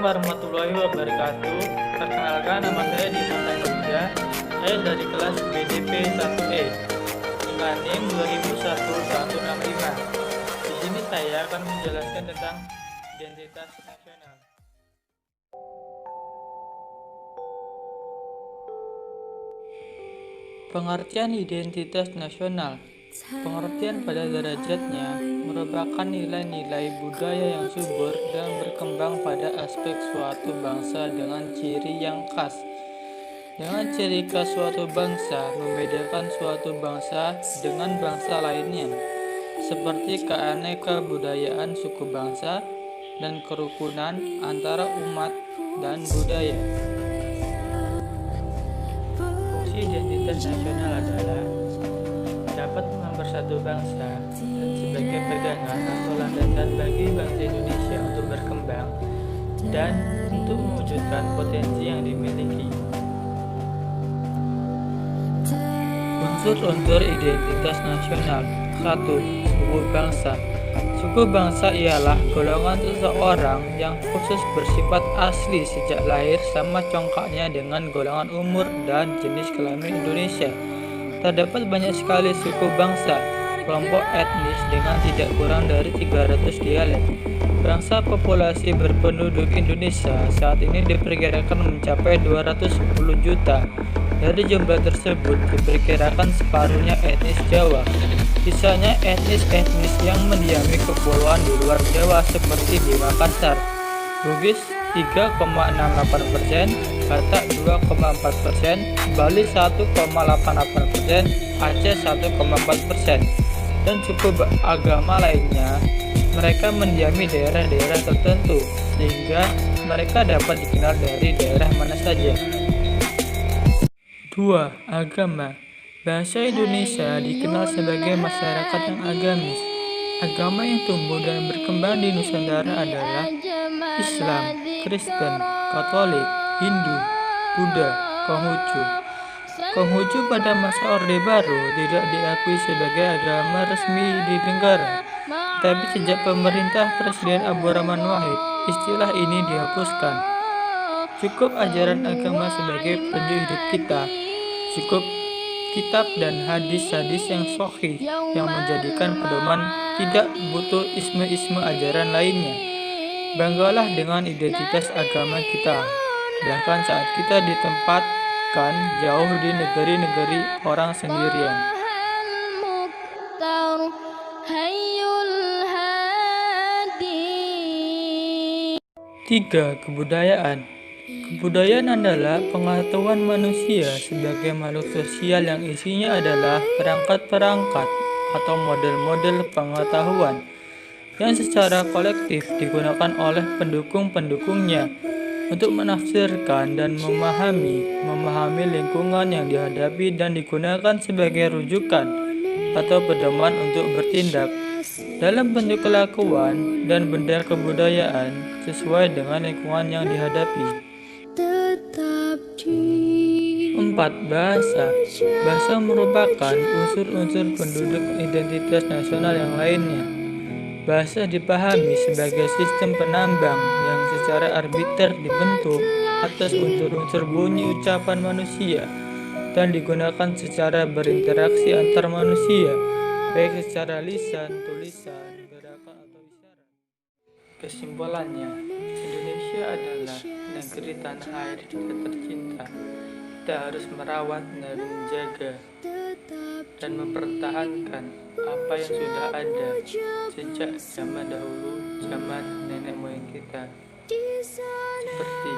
warahmatullahi wabarakatuh. Perkenalkan, nama saya Dimas Anggija. Saya dari kelas BDP 1E dengan NIM 201165. Di sini saya akan menjelaskan tentang identitas nasional. Pengertian identitas nasional. Pengertian pada derajatnya merupakan nilai-nilai budaya yang subur dan berkembang pada aspek suatu bangsa dengan ciri yang khas. Dengan ciri khas suatu bangsa membedakan suatu bangsa dengan bangsa lainnya, seperti keaneka-budayaan suku bangsa dan kerukunan antara umat dan budaya. Fungsi identitas nasional adalah dapat mempersatu bangsa dan sebagai pegangan atau landasan bagi bangsa Indonesia untuk berkembang dan untuk mewujudkan potensi yang dimiliki. Unsur-unsur identitas nasional. 1. Suku bangsa. Suku bangsa ialah golongan seseorang yang khusus bersifat asli sejak lahir sama congkaknya dengan golongan umur dan jenis kelamin Indonesia. Terdapat banyak sekali suku bangsa, kelompok etnis dengan tidak kurang dari 300 dialek. Bangsa populasi berpenduduk Indonesia saat ini diperkirakan mencapai 210 juta. Dari jumlah tersebut diperkirakan separuhnya etnis Jawa. Sisanya etnis-etnis yang mendiami kepulauan di luar Jawa seperti di Makassar, Bugis 3,68%, Batak 2,4%, Bali 1,88%, Aceh 1,4%, dan suku agama lainnya. Mereka mendiami daerah-daerah tertentu, sehingga mereka dapat dikenal dari daerah mana saja. 2. Agama. Bangsa Indonesia dikenal sebagai masyarakat yang agamis. Agama yang tumbuh dan berkembang di Nusantara adalah Islam, Kristen, Katolik, Hindu, Buddha, Konghucu. Konghucu pada masa Orde Baru tidak diakui sebagai agama resmi di negara, tapi sejak pemerintah Presiden Abdurrahman Wahid, istilah ini dihapuskan. Cukup ajaran agama sebagai petunjuk hidup kita. Cukup kitab dan hadis-hadis yang sahih yang menjadikan pedoman, tidak butuh isme-isme ajaran lainnya. Banggalah dengan identitas agama kita, bahkan saat kita ditempatkan jauh di negeri-negeri orang sendirian. 3. Kebudayaan. Kebudayaan adalah pengetahuan manusia sebagai makhluk sosial yang isinya adalah perangkat-perangkat atau model-model pengetahuan yang secara kolektif digunakan oleh pendukung-pendukungnya untuk menafsirkan dan memahami lingkungan yang dihadapi dan digunakan sebagai rujukan atau pedoman untuk bertindak dalam bentuk kelakuan dan benda kebudayaan sesuai dengan lingkungan yang dihadapi. 4. Bahasa. Bahasa merupakan unsur-unsur penduduk identitas nasional yang lainnya. Bahasa dipahami sebagai sistem penambang yang secara arbiter dibentuk atas unsur-unsur bunyi ucapan manusia dan digunakan secara berinteraksi antar manusia, baik secara lisan, tulisan, gerakan, atau isyarat. Kesimpulannya, Indonesia adalah negeri tanah air kita tercinta. Kita harus merawat dan menjaga dan mempertahankan apa yang sudah ada sejak zaman dahulu, zaman nenek moyang kita, seperti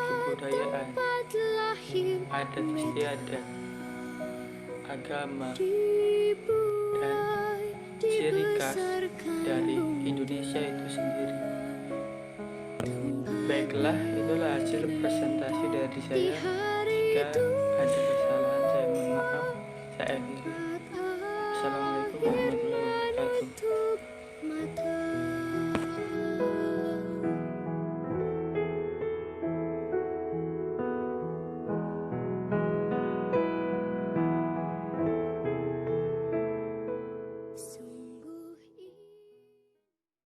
kebudayaan, adat istiadat, agama, dan ciri khas dari Indonesia itu sendiri. Baiklah, itulah hasil presentasi dari saya.